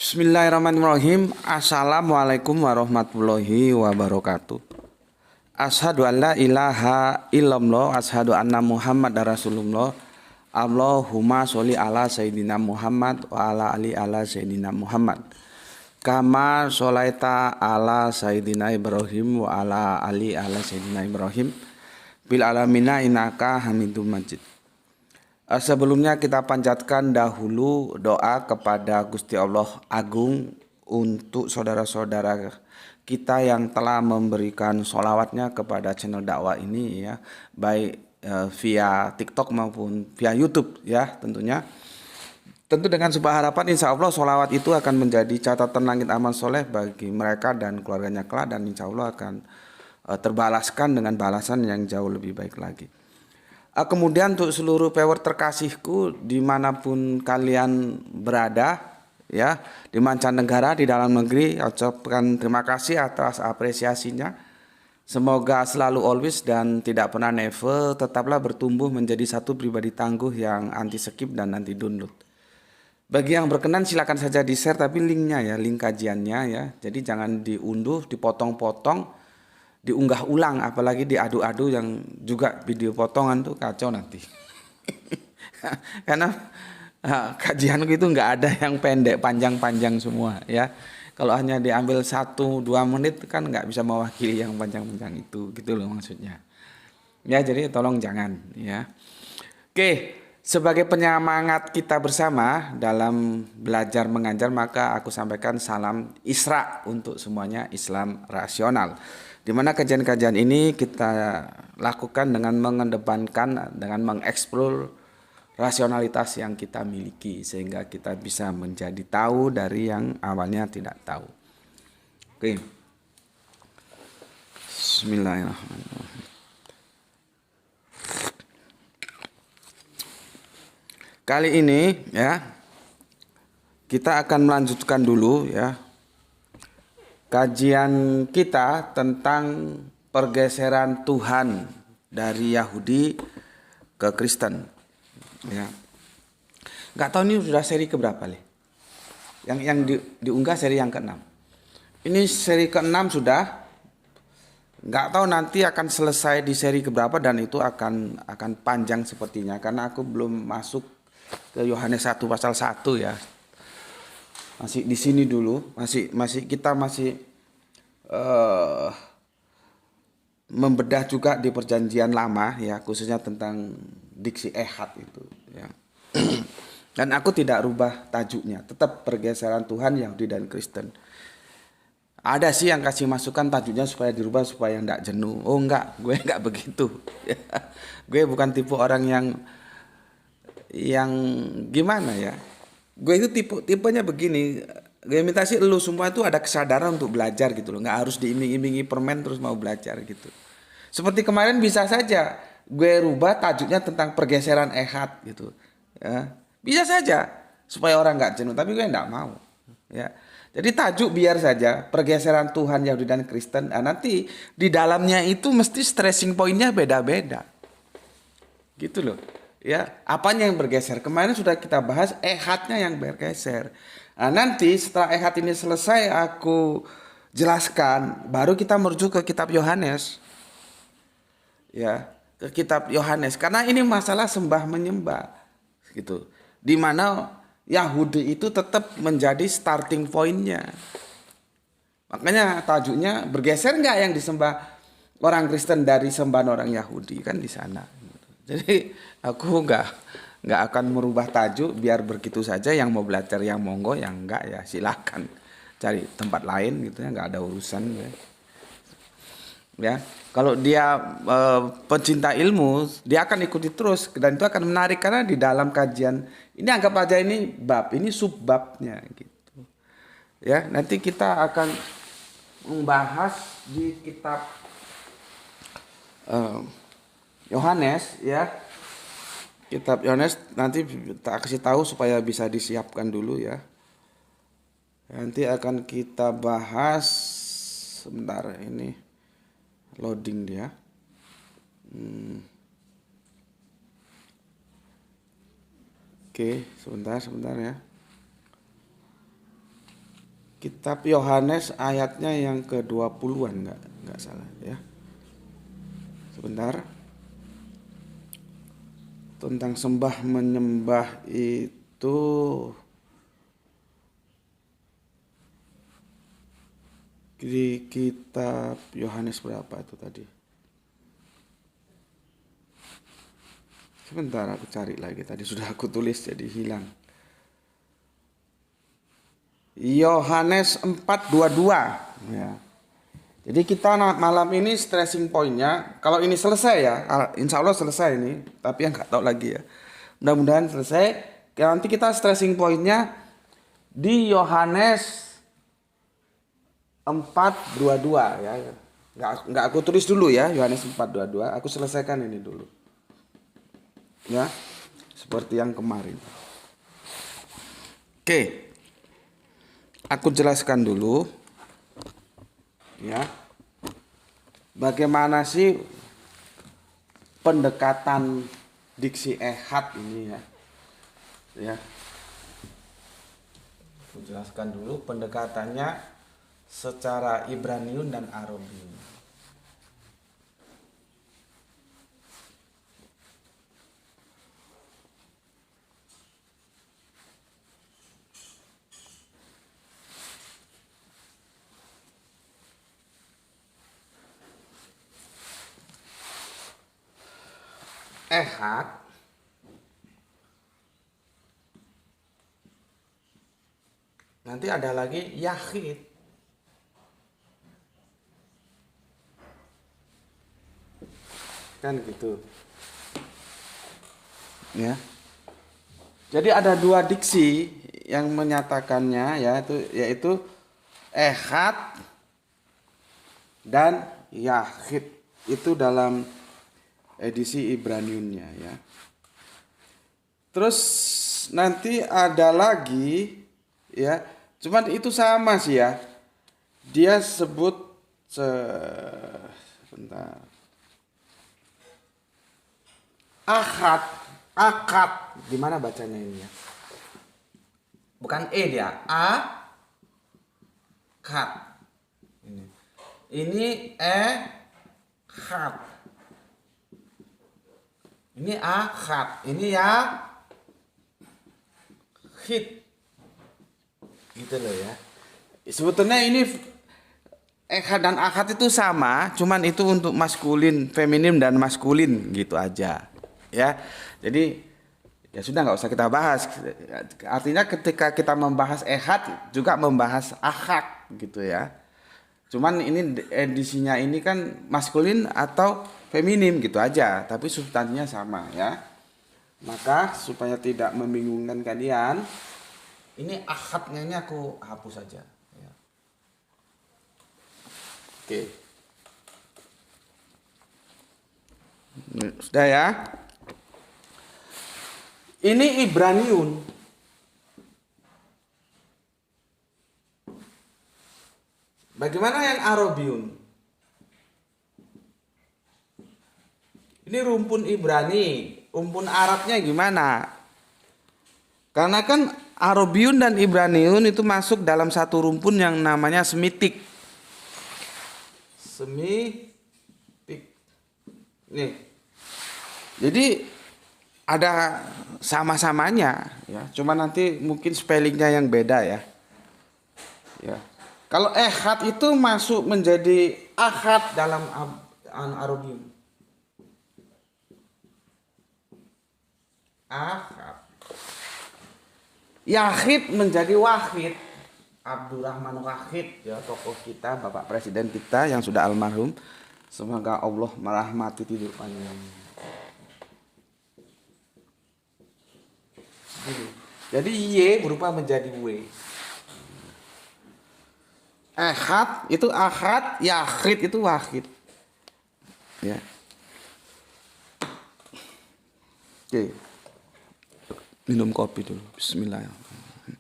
Bismillahirrahmanirrahim. Assalamualaikum warahmatullahi wabarakatuh. Asyhadu an la ilaha illallah, asyhadu anna Muhammad Rasulullah. Allahumma sholli ala sayyidina Muhammad wa ala ali ala sayyidina Muhammad. Kama sholaita ala sayyidina Ibrahim wa ala ali ala sayyidina Ibrahim bil alamina innaka Hamidum Majid. Sebelumnya kita panjatkan dahulu doa kepada Gusti Allah Agung untuk saudara-saudara kita yang telah memberikan sholawatnya kepada channel dakwah ini ya, baik via TikTok maupun via YouTube ya tentunya. Tentu dengan sebuah harapan insya Allah sholawat itu akan menjadi catatan langit amal soleh bagi mereka dan keluarganya kelak, dan insya Allah akan terbalaskan dengan balasan yang jauh lebih baik lagi. Kemudian untuk seluruh viewer terkasihku dimanapun kalian berada ya, di mancanegara, di dalam negeri, ucapkan terima kasih atas apresiasinya. Semoga selalu always dan tidak pernah never tetaplah bertumbuh menjadi satu pribadi tangguh yang anti skip dan anti download. Bagi yang berkenan silakan saja di share, tapi linknya ya, link kajiannya ya, jadi jangan diunduh, dipotong-potong, diunggah ulang, apalagi diadu-adu yang juga video potongan tuh kacau nanti. Karena kajian itu nggak ada yang pendek, panjang-panjang semua ya. Kalau hanya diambil 1-2 menit kan nggak bisa mewakili yang panjang-panjang itu, gitu loh maksudnya. Ya jadi tolong jangan ya. Oke, sebagai penyemangat kita bersama dalam belajar mengajar, maka aku sampaikan salam Isra untuk semuanya, Islam rasional. Di mana kajian-kajian ini kita lakukan dengan mengedepankan, dengan mengeksplor rasionalitas yang kita miliki, sehingga kita bisa menjadi tahu dari yang awalnya tidak tahu. Oke. Bismillahirrahmanirrahim. Kali ini ya kita akan melanjutkan dulu ya kajian kita tentang pergeseran Tuhan dari Yahudi ke Kristen. Ya. Nggak tahu ini sudah seri keberapa nih? Yang diunggah seri yang ke-6. Ini seri ke-6 sudah. Nggak tahu nanti akan selesai di seri keberapa, dan itu akan panjang sepertinya karena aku belum masuk ke Yohanes 1 pasal 1 ya. Masih di sini dulu, kita masih membedah juga di perjanjian lama ya, khususnya tentang diksi ehad itu ya. Dan aku tidak rubah tajuknya, tetap pergeseran Tuhan Yahudi dan Kristen. Ada sih yang kasih masukan tajuknya supaya dirubah supaya enggak jenuh. Oh enggak, gue enggak begitu ya. Gue bukan tipe orang yang gimana ya. Gue itu tipenya begini. Gue minta sih lu semua itu ada kesadaran untuk belajar gitu loh. Nggak harus diiming-imingi permen terus mau belajar gitu. Seperti kemarin bisa saja gue rubah tajuknya tentang pergeseran ehad gitu. Ya. Bisa saja supaya orang nggak jenuh. Tapi gue nggak mau. Ya. Jadi tajuk biar saja pergeseran Tuhan Yahudi dan Kristen. Nah, nanti di dalamnya itu mesti stressing pointnya beda-beda. Gitu loh. Ya, apanya yang bergeser? Kemarin sudah kita bahas ehadnya yang bergeser. Nah, nanti setelah ehad ini selesai aku jelaskan, baru kita merujuk ke kitab Yohanes. Ya, ke kitab Yohanes karena ini masalah sembah menyembah gitu. Di mana Yahudi itu tetap menjadi starting pointnya. Makanya tajuknya bergeser nggak yang disembah orang Kristen dari sembahan orang Yahudi, kan di sana. Jadi aku nggak akan merubah tajuk biar begitu saja. Yang mau belajar yang monggo, yang enggak ya silakan cari tempat lain gitu ya, nggak ada urusan ya. Kalau dia pencinta ilmu, dia akan ikuti terus dan itu akan menarik karena di dalam kajian ini anggap aja ini bab, ini subbabnya gitu ya. Nanti kita akan membahas di kitab Yohanes ya, kitab Yohanes nanti tak kasih tahu supaya bisa disiapkan dulu ya. Nanti akan kita bahas, sebentar ini loading dia. Oke, sebentar ya. Kitab Yohanes ayatnya yang ke-20-an enggak salah ya. Sebentar. Tentang sembah menyembah itu di kitab Yohanes berapa itu tadi? Sebentar aku cari lagi, tadi sudah aku tulis jadi hilang. Yohanes 4:22 ya. Jadi kita malam ini stressing pointnya, kalau ini selesai ya, insya Allah selesai ini, tapi yang nggak tahu lagi ya. Mudah-mudahan selesai. Nanti kita stressing pointnya di Yohanes 4:22 ya. Nggak aku tulis dulu ya, Yohanes 4:22. Aku selesaikan ini dulu. Ya, seperti yang kemarin. Oke. Aku jelaskan dulu. Ya. Bagaimana sih pendekatan diksi ehad ini ya? Ya. Aku jelaskan dulu pendekatannya secara Ibraniun dan Arabiun. Ehad nanti ada lagi yahid. Kan gitu. Ya. Jadi ada dua diksi yang menyatakannya yaitu ehad dan yahid. Itu dalam edisi Ibraniunnya ya. Terus nanti ada lagi ya, cuman itu sama sih ya. Dia sebut sebentar. Akad. Gimana bacanya ini ya? Bukan dia, akad. Ini ehad. Ini akad, ini ya hit, gitu loh ya. Sebetulnya ini ehad dan akad itu sama, cuman itu untuk maskulin, feminim dan maskulin gitu aja, ya. Jadi ya sudah nggak usah kita bahas. Artinya ketika kita membahas ehad juga membahas akad gitu ya. Cuman ini edisinya ini kan maskulin atau feminim gitu aja, tapi substansinya sama ya. Maka supaya tidak membingungkan kalian, ini akadnya ini aku hapus saja ya. Oke. Sudah ya. Ini Ibraniun. Bagaimana yang Arabiun? Ini rumpun Ibrani, rumpun Arabnya gimana? Karena kan Arabiun dan Ibraniun itu masuk dalam satu rumpun yang namanya Semitik. Semitik. Nih. Jadi ada sama-samanya ya, cuma nanti mungkin spellingnya yang beda ya. Ya. Kalau ehad itu masuk menjadi ahad dalam Arabiun. Ahad. Yahid menjadi wahid. Abdurrahman Wahid ya, tokoh kita, Bapak Presiden kita yang sudah almarhum. Semoga Allah merahmati tidur panjang. Jadi Y berubah menjadi W. Ehad itu ahad, yahid itu wahid. Ya. Oke. Minum kopi dulu. Bismillahirrahmanirrahim.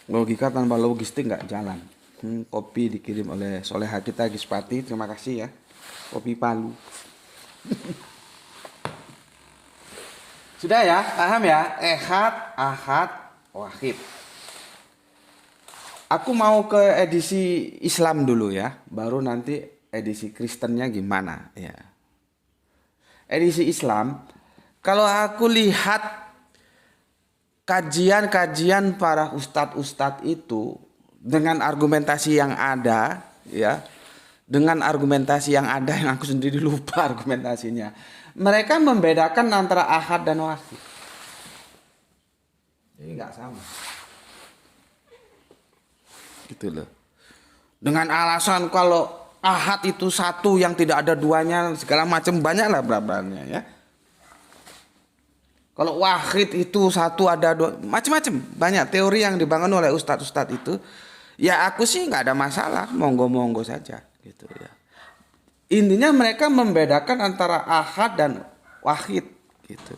Logika tanpa logistik nggak jalan. Kopi dikirim oleh Soleha kita Gispati. Terima kasih ya. Kopi Palu. Sudah ya, paham ya? Ehad, ahad, wahid. Aku mau ke edisi Islam dulu ya, baru nanti edisi Kristennya gimana ya. Edisi Islam, kalau aku lihat kajian-kajian para ustadz-ustadz itu dengan argumentasi yang ada ya, dengan argumentasi yang ada yang aku sendiri lupa argumentasinya. Mereka membedakan antara ahad dan wahid. Jadi nggak sama. Gitu loh. Dengan alasan kalau ahad itu satu yang tidak ada duanya segala macam, banyak lah bla-blanya ya. Kalau wahid itu satu ada dua, macam-macam, banyak teori yang dibangun oleh ustadz-ustadz itu. Ya aku sih nggak ada masalah, monggo-monggo saja gitu ya. Intinya mereka membedakan antara ahad dan wahid gitu.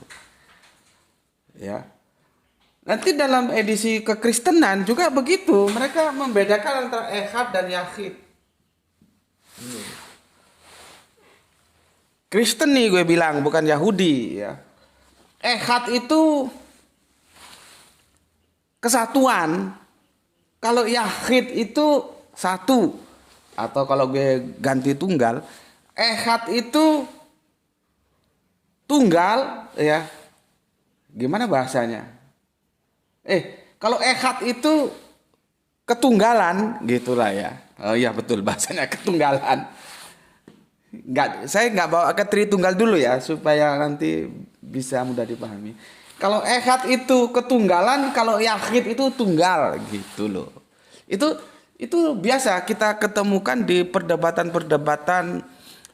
Ya. Nanti dalam edisi kekristenan juga begitu, mereka membedakan antara ehad dan yahid. Kristen nih gue bilang, bukan Yahudi ya. Ehad itu kesatuan. Kalau yahid itu satu. Atau kalau gue ganti tunggal, ehad itu tunggal ya. Gimana bahasanya? Kalau ehad itu ketunggalan gitulah ya. Oh iya betul bahasanya ketunggalan. Saya nggak bawa ke Tritunggal dulu ya supaya nanti bisa mudah dipahami. Kalau ehad itu ketunggalan, kalau yahid itu tunggal gitu loh. Itu biasa kita ketemukan di perdebatan-perdebatan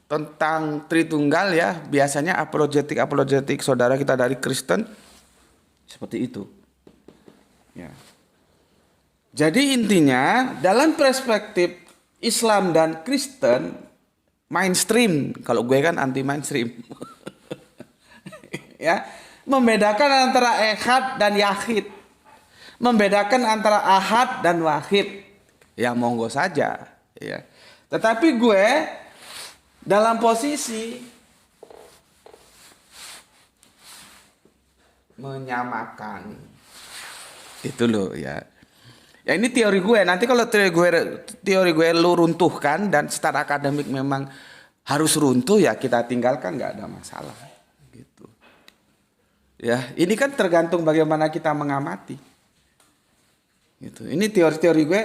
tentang Tritunggal ya. Biasanya apologetik saudara kita dari Kristen seperti itu. Ya. Jadi intinya dalam perspektif Islam dan Kristen mainstream, kalau gue kan anti mainstream. Ya, membedakan antara ehad dan yahid. Membedakan antara ahad dan wahid. Ya monggo saja, ya. Tetapi gue dalam posisi menyamakan. Itu loh ya. Ya ini teori gue. Nanti kalau teori gue lu runtuhkan dan secara akademik memang harus runtuh ya kita tinggalkan, nggak ada masalah. Gitu. Ya ini kan tergantung bagaimana kita mengamati. Gitu. Ini teori-teori gue.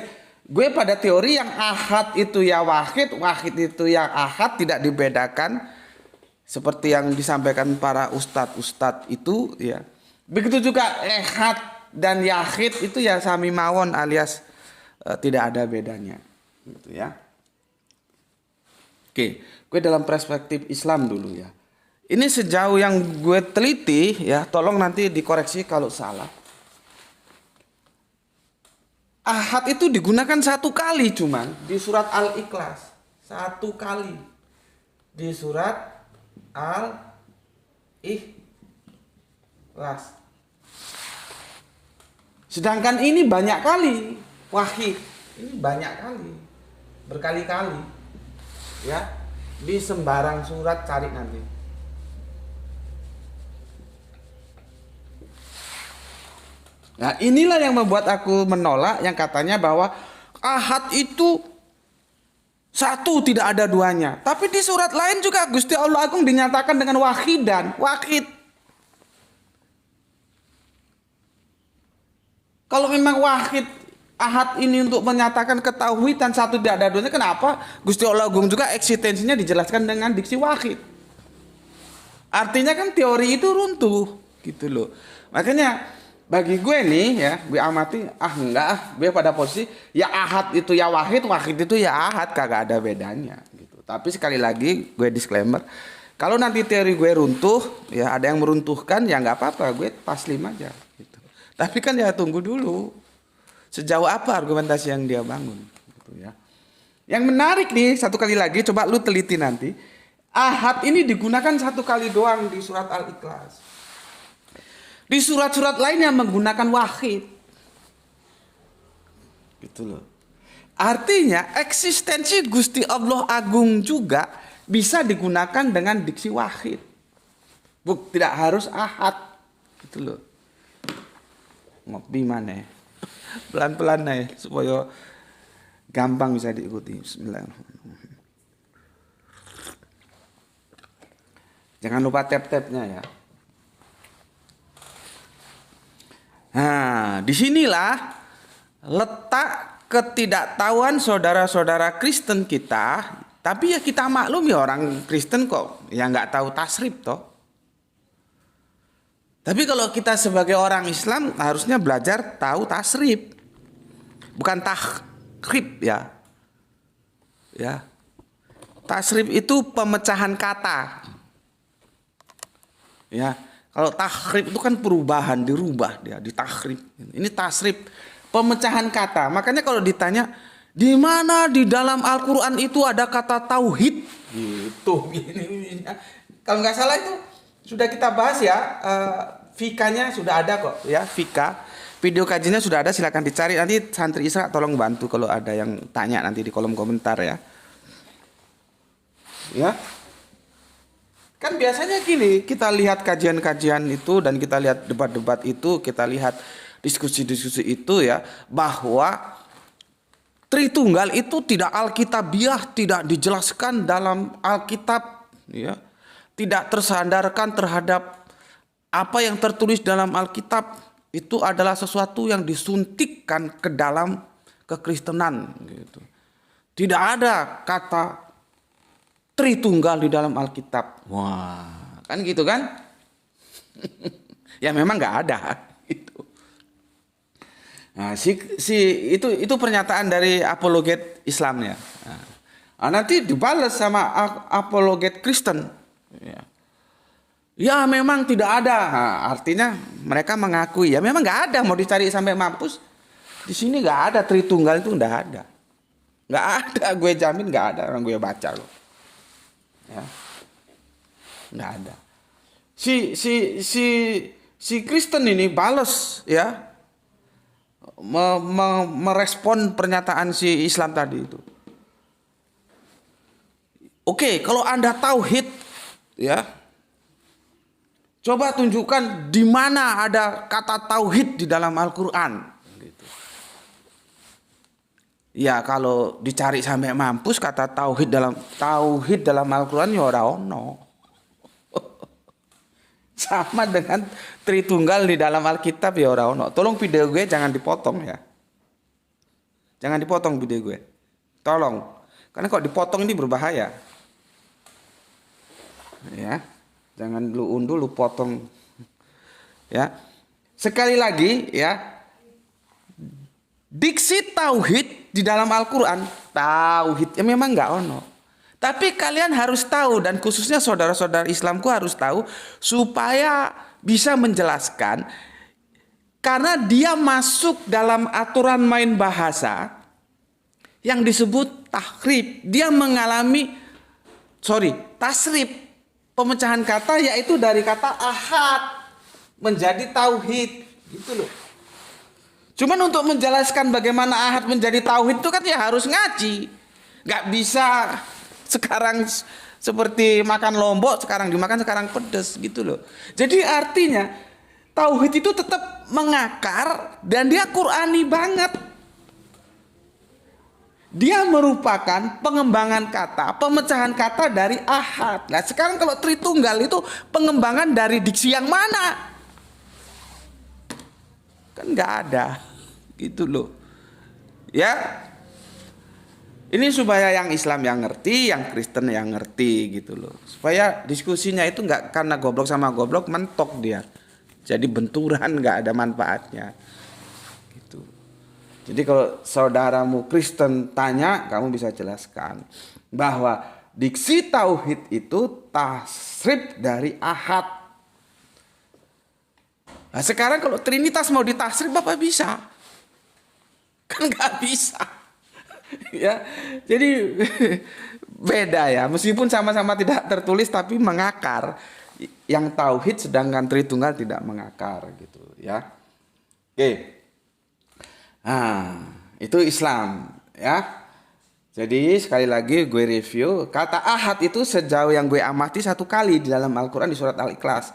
Gue pada teori yang ahad itu ya wahid, wahid itu ya ahad, tidak dibedakan seperti yang disampaikan para ustadz itu ya. Begitu juga ehad dan yahid itu ya sami mawon alias tidak ada bedanya gitu ya. Oke, gue dalam perspektif Islam dulu ya. Ini sejauh yang gue teliti ya, tolong nanti dikoreksi kalau salah. Ahad itu digunakan satu kali cuman di surat Al-Ikhlas. Satu kali di surat Al-Ikhlas. Sedangkan ini banyak kali wahid. Ini banyak kali. Berkali-kali. Ya. Di sembarang surat cari nanti. Nah inilah yang membuat aku menolak yang katanya bahwa ahad itu satu tidak ada duanya. Tapi di surat lain juga Gusti Allah Agung dinyatakan dengan wahidan. Wahid. Kalau memang wahid ahad ini untuk menyatakan ketauhidan satu tidak ada duanya, kenapa Gusti Allah Agung juga eksistensinya dijelaskan dengan diksi wahid? Artinya kan teori itu runtuh gitu loh. Makanya bagi gue nih ya, gue amati gue pada posisi ya ahad itu ya wahid, wahid itu ya ahad, kagak ada bedanya gitu. Tapi sekali lagi gue disclaimer, kalau nanti teori gue runtuh ya ada yang meruntuhkan ya nggak apa-apa, gue taslim aja gitu. Tapi kan ya tunggu dulu sejauh apa argumentasi yang dia bangun gitu ya. Yang menarik nih satu kali lagi, coba lu teliti nanti. Ahad ini digunakan satu kali doang di surat Al-Ikhlas. Di surat-surat lainnya menggunakan wahid. Gitu loh. Artinya eksistensi Gusti Allah Agung juga bisa digunakan dengan diksi wahid. Tidak harus ahad. Gitu loh. ngopi mana? Pelan-pelan nih supaya gampang bisa diikuti. Bismillahirrahmanirrahim. Jangan lupa tap-tapnya ya. Nah, disinilah letak ketidaktahuan saudara-saudara Kristen kita. Tapi ya kita maklum ya orang Kristen kok yang nggak tahu tasrif toh. Tapi kalau kita sebagai orang Islam harusnya belajar tahu tasrif, bukan takrib ya. Ya, tasrif itu pemecahan kata. Ya, kalau takrib itu kan perubahan, dirubah dia, ditakrib. Ini tasrif, pemecahan kata. Makanya kalau ditanya di mana di dalam Al-Quran itu ada kata tauhid, gitu. Kalau nggak salah itu sudah kita bahas ya, fikanya sudah ada kok ya, fika. Video kajiannya sudah ada, silakan dicari. Nanti santri Isra tolong bantu kalau ada yang tanya nanti di kolom komentar ya. Ya. Kan biasanya gini, kita lihat kajian-kajian itu dan kita lihat debat-debat itu, kita lihat diskusi-diskusi itu ya, bahwa Tritunggal itu tidak alkitabiah, tidak dijelaskan dalam Alkitab ya. Tidak tersandarkan terhadap apa yang tertulis dalam Alkitab, itu adalah sesuatu yang disuntikkan ke dalam kekristenan gitu. Tidak ada kata Tritunggal di dalam Alkitab. Wah, kan gitu kan? Ya memang nggak ada gitu. Nah, itu pernyataan dari apologet Islamnya. Nah, nanti dibalas sama apologet Kristen. Ya memang tidak ada. Nah, artinya mereka mengakui ya memang nggak ada, mau dicari sampai mampus. Di sini nggak ada Tritunggal, itu nggak ada. Nggak ada, gue jamin nggak ada, orang gue baca loh. Ya, nggak ada. Si Kristen ini balas ya, merespon pernyataan si Islam tadi itu. Oke, kalau Anda tauhid ya, coba tunjukkan di mana ada kata tauhid di dalam Al-Qur'an gitu. Ya kalau dicari sampai mampus kata tauhid dalam Al-Qur'an ya ora ono. Sama dengan Tritunggal di dalam Alkitab ya ora ono. Tolong video gue jangan dipotong ya. Jangan dipotong video gue. Tolong. Karena kok dipotong ini berbahaya. Ya. Jangan lu unduh, lu potong. Ya. Sekali lagi ya. Diksi tauhid di dalam Al-Qur'an, tauhid ya memang enggak ono. Tapi kalian harus tahu, dan khususnya saudara-saudara Islamku harus tahu supaya bisa menjelaskan, karena dia masuk dalam aturan main bahasa yang disebut takrib. Dia mengalami tasrif, pemecahan kata, yaitu dari kata ahad menjadi tauhid gitu loh. Cuman untuk menjelaskan bagaimana ahad menjadi tauhid itu kan ya harus ngaji. Nggak bisa sekarang seperti makan lombok, sekarang dimakan, sekarang pedes gitu loh. Jadi artinya tauhid itu tetap mengakar dan dia Qur'ani banget. Dia merupakan pengembangan kata, pemecahan kata dari ahad. Nah sekarang kalau Tritunggal itu pengembangan dari diksi yang mana? Kan nggak ada gitu loh. Ya. Ini supaya yang Islam yang ngerti, yang Kristen yang ngerti gitu loh. Supaya diskusinya itu nggak karena goblok sama goblok mentok dia. Jadi benturan, nggak ada manfaatnya. Gitu. Jadi kalau saudaramu Kristen tanya, kamu bisa jelaskan bahwa diksi tauhid itu tasrif dari ahad. Nah sekarang kalau Trinitas mau ditasrif apa bisa? Kan nggak bisa. Ya, jadi beda ya. Meskipun sama-sama tidak tertulis tapi mengakar. Yang tauhid sedangkan Tritunggal tidak mengakar gitu ya. Oke. Nah, itu Islam ya. Jadi sekali lagi gue review, kata ahad itu sejauh yang gue amati satu kali di dalam Al-Qur'an di surat Al-Ikhlas.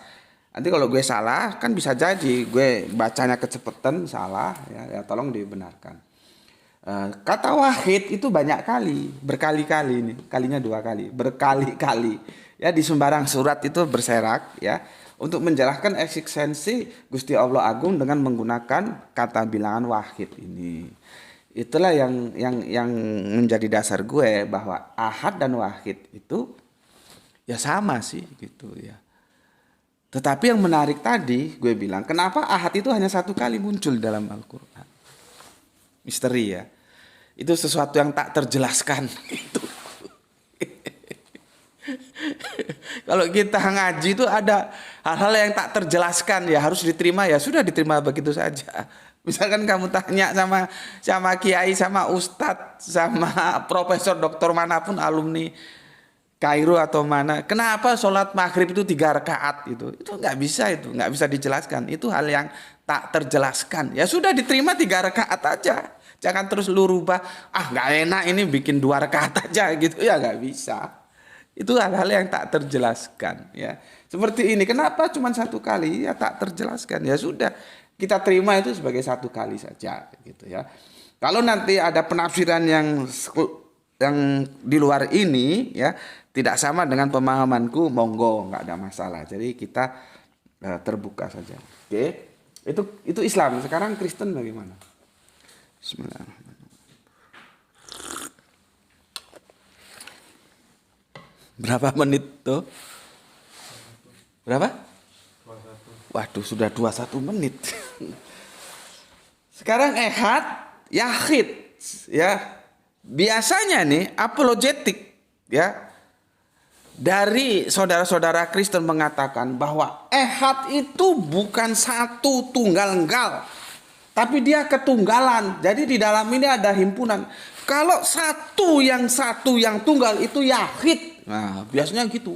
Nanti kalau gue salah kan bisa jadi gue bacanya kecepatan salah ya tolong dibenarkan. Kata wahid itu banyak kali, berkali-kali ini, kalinya 2 kali, berkali-kali. Ya di sembarang surat itu berserak ya untuk menjelaskan eksistensi Gusti Allah Agung dengan menggunakan kata bilangan wahid ini. Itulah yang menjadi dasar gue bahwa ahad dan wahid itu ya sama sih gitu ya. Tetapi yang menarik tadi gue bilang, kenapa ahad itu hanya 1 kali muncul dalam Al-Quran? Misteri ya. Itu sesuatu yang tak terjelaskan. Itu. Kalau kita ngaji itu ada hal-hal yang tak terjelaskan ya harus diterima ya sudah diterima begitu saja. Misalkan kamu tanya sama kiai, sama ustadz, sama profesor, doktor manapun alumni Kairo atau mana, kenapa sholat maghrib itu 3 rakaat itu nggak bisa dijelaskan, itu hal yang tak terjelaskan. Ya sudah diterima 3 rakaat aja, jangan terus lu rubah, nggak enak ini bikin 2 rakaat aja gitu ya nggak bisa. Itu hal-hal yang tak terjelaskan ya. Seperti ini, kenapa cuma 1 kali ya tak terjelaskan ya sudah kita terima itu sebagai 1 kali saja gitu ya. Kalau nanti ada penafsiran yang di luar ini ya tidak sama dengan pemahamanku, monggo, nggak ada masalah. Jadi kita terbuka saja. Oke, itu Islam. Sekarang Kristen bagaimana? Bismillahirrahmanirrahim. Berapa menit tuh? Berapa? 21. Waduh, sudah 21 menit. Sekarang ehad, yahid, ya. Biasanya nih apologetik, ya. Dari saudara-saudara Kristen mengatakan bahwa ehad itu bukan 1 tunggal enggal, tapi dia ketunggalan. Jadi di dalam ini ada himpunan. Kalau satu yang tunggal itu yahid. Nah, biasanya gitu.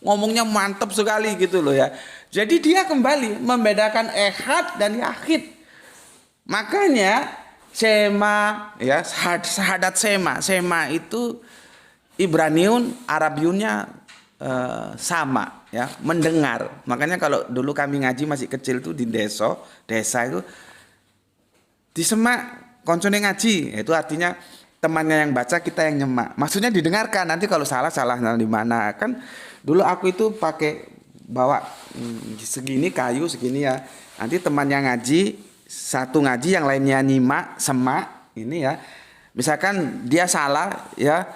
Ngomongnya mantap sekali gitu loh ya. Jadi dia kembali membedakan ehad dan yahid. Makanya sema ya, sahadat sema itu Ibraniun, Arabiunnya sama ya, mendengar. Makanya kalau dulu kami ngaji masih kecil tuh di desa itu disemak koncone ngaji, itu artinya temannya yang baca, kita yang nyemak. Maksudnya didengarkan, nanti kalau salah di mana. Kan dulu aku itu pakai bawa segini kayu segini ya. Nanti temannya ngaji, satu ngaji yang lainnya nyimak, semak ini ya. Misalkan dia salah ya,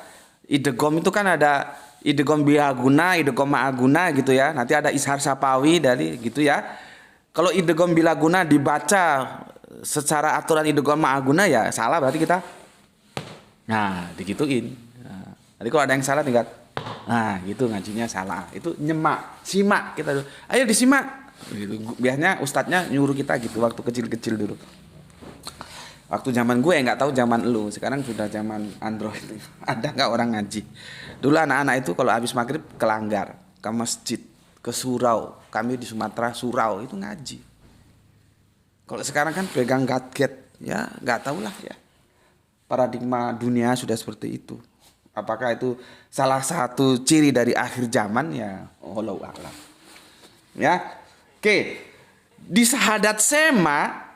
idegom itu kan ada idegom bilaguna, idegom ma'aguna gitu ya. Nanti ada ishar sapawi dari gitu ya. Kalau idegom bilaguna dibaca secara aturan idegom ma'aguna ya salah, berarti kita digituin. Nanti kalau ada yang salah tinggal gitu ngajinya salah. Itu nyemak, simak kita dulu. Ayo disimak. Gitu. Biasanya ustadznya nyuruh kita gitu waktu kecil-kecil dulu. Waktu zaman gue nggak tahu zaman lu, sekarang sudah zaman Android. Ada nggak orang ngaji? Dulu anak-anak itu kalau habis maghrib ke Langgar, ke masjid, ke surau. Kami di Sumatera surau itu ngaji. Kalau sekarang kan pegang gadget, ya nggak tahu lah ya. Paradigma dunia sudah seperti itu. Apakah itu salah satu ciri dari akhir zaman ya? Wallahu a'lam. Ya, oke. Di sahadat sema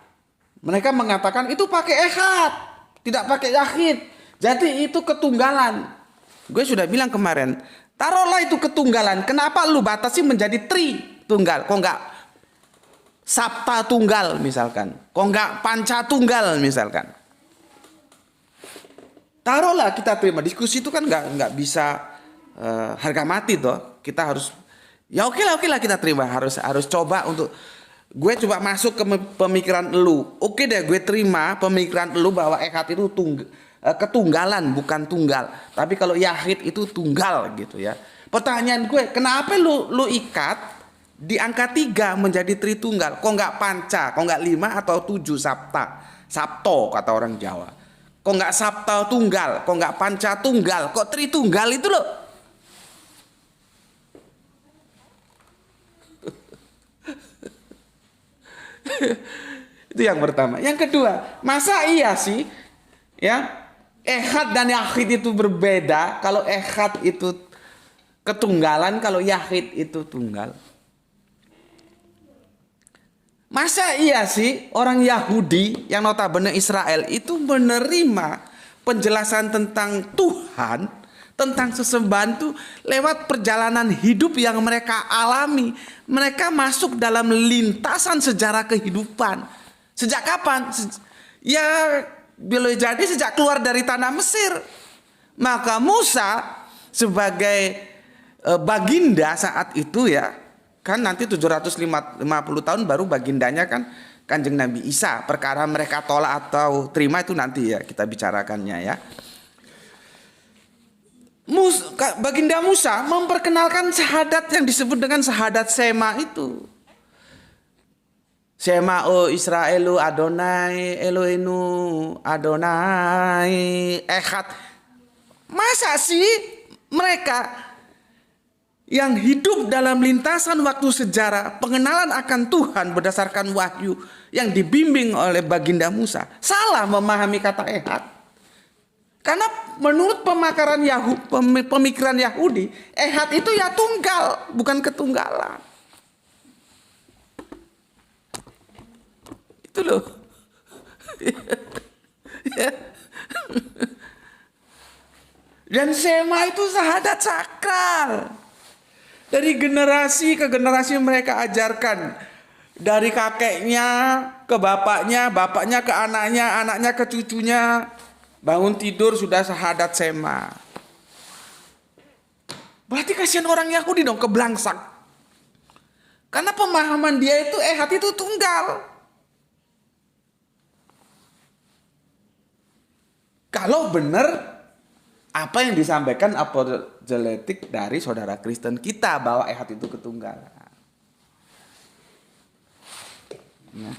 mereka mengatakan itu pakai ehad, tidak pakai yahid. Jadi itu ketunggalan. Gue sudah bilang kemarin, taruhlah itu ketunggalan. Kenapa lu batasi menjadi tri tunggal? Kok enggak sapta tunggal misalkan? Kok enggak panca tunggal misalkan? Taruhlah kita terima. Diskusi itu kan enggak bisa harga mati toh. Kita harus ya oke lah kita terima. Harus coba untuk gue coba masuk ke pemikiran elu. Oke deh, gue terima pemikiran elu bahwa ehad itu ketunggalan bukan tunggal. Tapi kalau yahid itu tunggal gitu ya. Pertanyaan gue, kenapa lu ikat di angka 3 menjadi tritunggal? Kok nggak panca? Kok nggak 5 atau 7 sabta? Sabto kata orang Jawa. Kok nggak sabta tunggal? Kok nggak panca tunggal? Kok tritunggal itu loh? Itu yang pertama. Yang kedua, masa iya sih ya ehad dan yahid itu berbeda? Kalau ehad itu ketunggalan, kalau yahid itu tunggal. Masa iya sih orang Yahudi yang notabene Israel itu menerima penjelasan tentang Tuhan, tentang sesembahan itu lewat perjalanan hidup yang mereka alami. Mereka masuk dalam lintasan sejarah kehidupan. Sejak kapan? Ya boleh jadi sejak keluar dari tanah Mesir. Maka Musa sebagai baginda saat itu ya, kan nanti 750 tahun baru bagindanya kan Kanjeng Nabi Isa. Perkara mereka tolak atau terima itu nanti ya kita bicarakannya ya. Baginda Musa memperkenalkan syahadat yang disebut dengan syahadat Sema itu. Sema o Israelu Adonai Eloheinu Adonai Echad. Masa sih mereka yang hidup dalam lintasan waktu sejarah pengenalan akan Tuhan berdasarkan wahyu yang dibimbing oleh baginda Musa salah memahami kata ehad? Karena menurut pemikiran Yahudi, ehad itu ya tunggal, bukan ketunggalan. Itu loh. Dan Sema itu syahadat sakral. Dari generasi ke generasi mereka ajarkan. Dari kakeknya ke bapaknya, bapaknya ke anaknya, anaknya ke cucunya. Bangun tidur sudah syahadat Sema. Berarti kasihan orang Yahudi dong kebelangsak. Karena pemahaman dia itu ehad itu tunggal. Kalau benar apa yang disampaikan apologetik dari saudara Kristen kita bahwa ehad itu ketunggalan. Ya.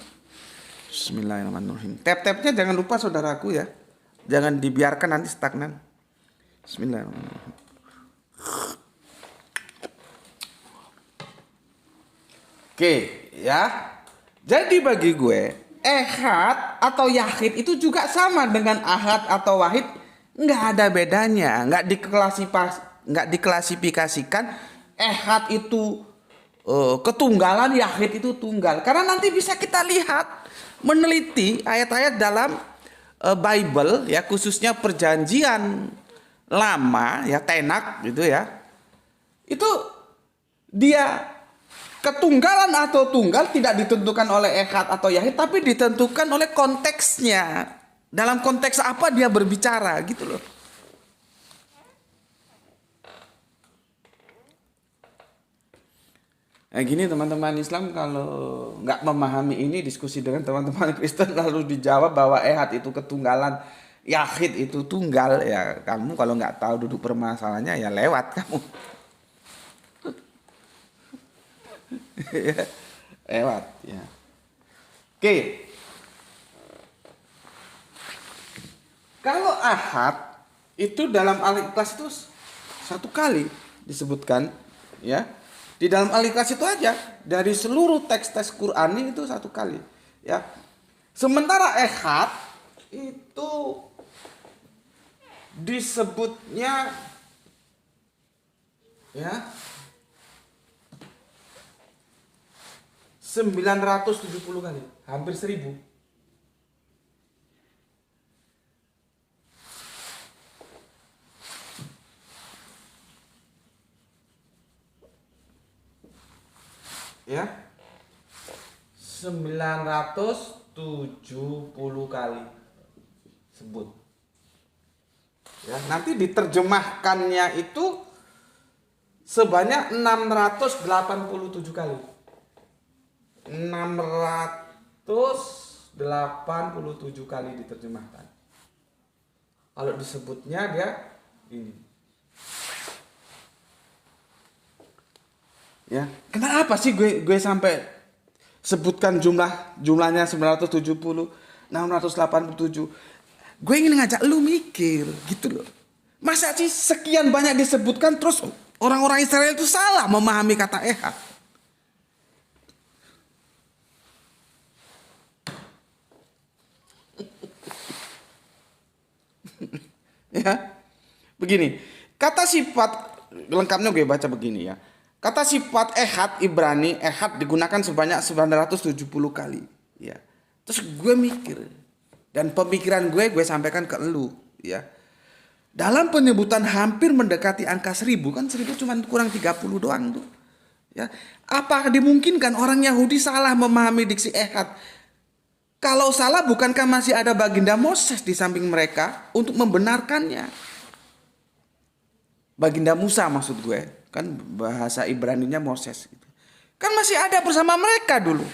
Bismillahirrahmanirrahim. Tap-tapnya jangan lupa saudaraku ya. Jangan dibiarkan nanti stagnan. Bismillahirrahmanirrahim. Oke, ya. Jadi bagi gue, ehad atau yahid itu juga sama dengan ahad atau wahid. Nggak ada bedanya, nggak diklasifikasikan ehad itu ketunggalan, yahid itu tunggal. Karena nanti bisa kita lihat meneliti ayat-ayat dalam Bible ya, khususnya perjanjian lama ya, Tenak gitu ya. Itu dia ketunggalan atau tunggal tidak ditentukan oleh ehad atau yahid, tapi ditentukan oleh konteksnya. Dalam konteks apa dia berbicara gitu loh. Nah gini teman-teman Islam, kalau nggak memahami ini, diskusi dengan teman-teman Kristen lalu dijawab bahwa ehad itu ketunggalan, yahid itu tunggal, ya kamu kalau nggak tahu duduk permasalahannya ya lewat kamu. Lewat ya. Oke. Kalau ahad itu dalam Al-Ikhlas itu satu kali disebutkan ya. Di dalam Al-Ikhlas itu aja, dari seluruh teks-teks Qur'ani itu satu kali ya. Sementara ehad itu disebutnya ya 970 kali, hampir 1000. Ya, 970 kali sebut. Ya, nanti diterjemahkannya itu sebanyak 687 kali. 687 kali diterjemahkan. Kalau disebutnya dia ini. Ya, kenapa sih gue sampai sebutkan jumlahnya 970, 687. Gue ingin ngajak lu mikir gitu loh. Masa sih sekian banyak disebutkan terus orang-orang Israel itu salah memahami kata ehad? Ya, begini. Kata sifat lengkapnya gue baca begini ya. Kata sifat ehad Ibrani, ehad digunakan sebanyak 970 kali. Ya. Terus gue mikir, dan pemikiran gue sampaikan ke elu. Ya. Dalam penyebutan hampir mendekati angka 1000, kan 1000 cuma kurang 30 doang tuh. Ya. Apakah dimungkinkan orang Yahudi salah memahami diksi ehad? Kalau salah, bukankah masih ada baginda Moses di samping mereka untuk membenarkannya? Baginda Musa maksud gue, kan bahasa Ibraninya Moses. Kan masih ada bersama mereka dulu.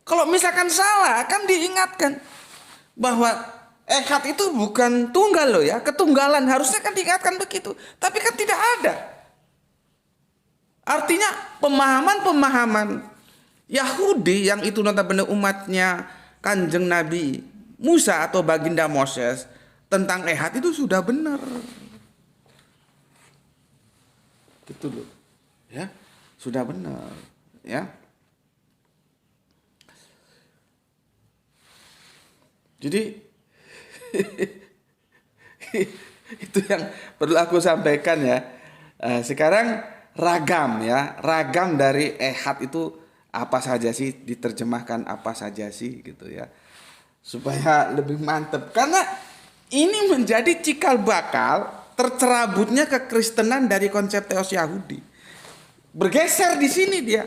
Kalau misalkan salah, kan diingatkan bahwa ehad itu bukan tunggal loh ya, ketunggalan harusnya kan diingatkan begitu. Tapi kan tidak ada. Artinya pemahaman-pemahaman Yahudi yang itu notabene umatnya Kanjeng Nabi Musa atau baginda Moses tentang ehad itu sudah benar. Gitu loh. Ya, sudah benar, ya. Jadi itu yang perlu aku sampaikan ya. Sekarang ragam ya, ragam dari ehad itu apa saja sih, diterjemahkan apa saja sih gitu ya, supaya lebih mantep, karena ini menjadi cikal bakal tercerabutnya kekristenan dari konsep teos Yahudi. Bergeser di sini dia.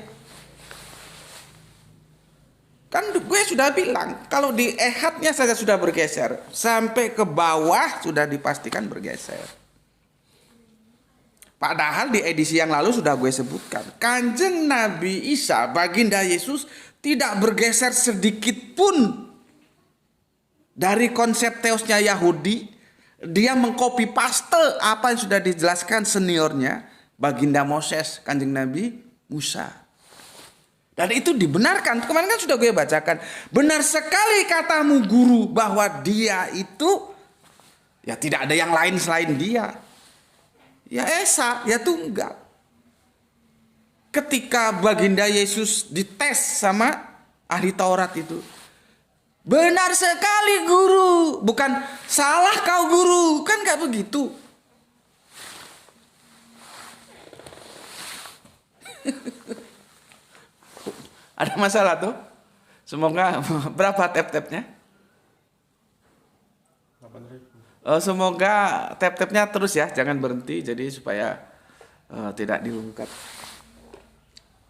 Kan gue sudah bilang kalau di ehadnya saja sudah bergeser, sampai ke bawah sudah dipastikan bergeser. Padahal di edisi yang lalu sudah gue sebutkan, Kanjeng Nabi Isa, baginda Yesus, tidak bergeser sedikit pun dari konsep teosnya Yahudi. Dia mengcopy paste apa yang sudah dijelaskan seniornya, baginda Moses, Kanjeng Nabi Musa. Dan itu dibenarkan. Kemarin kan sudah gue bacakan. Benar sekali katamu guru, bahwa dia itu ya tidak ada yang lain selain dia. Ya Esa, ya tunggal. Ketika baginda Yesus dites sama ahli Taurat itu, benar sekali guru, bukan salah kau guru, kan gak begitu. Ada masalah tuh? Semoga berapa tap-tapnya? Semoga tap-tapnya terus ya, jangan berhenti, jadi supaya tidak dilungkat.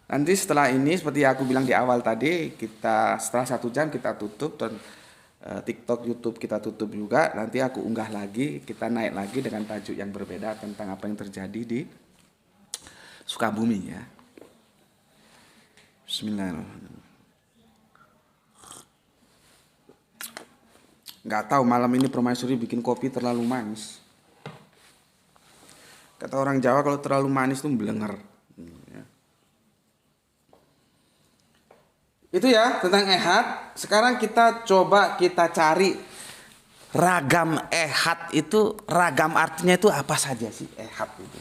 Nanti setelah ini seperti aku bilang di awal tadi, kita setelah 1 jam kita tutup, dan TikTok, YouTube kita tutup juga. Nanti aku unggah lagi, kita naik lagi dengan tajuk yang berbeda tentang apa yang terjadi di Sukabumi ya. Bismillahirrahmanirrahim. Nggak tahu malam ini permaisuri bikin kopi terlalu manis. Kata orang Jawa kalau terlalu manis tuh belenger. Itu ya tentang ehad. Sekarang kita coba kita cari ragam ehad itu, ragam artinya itu apa saja sih ehad itu.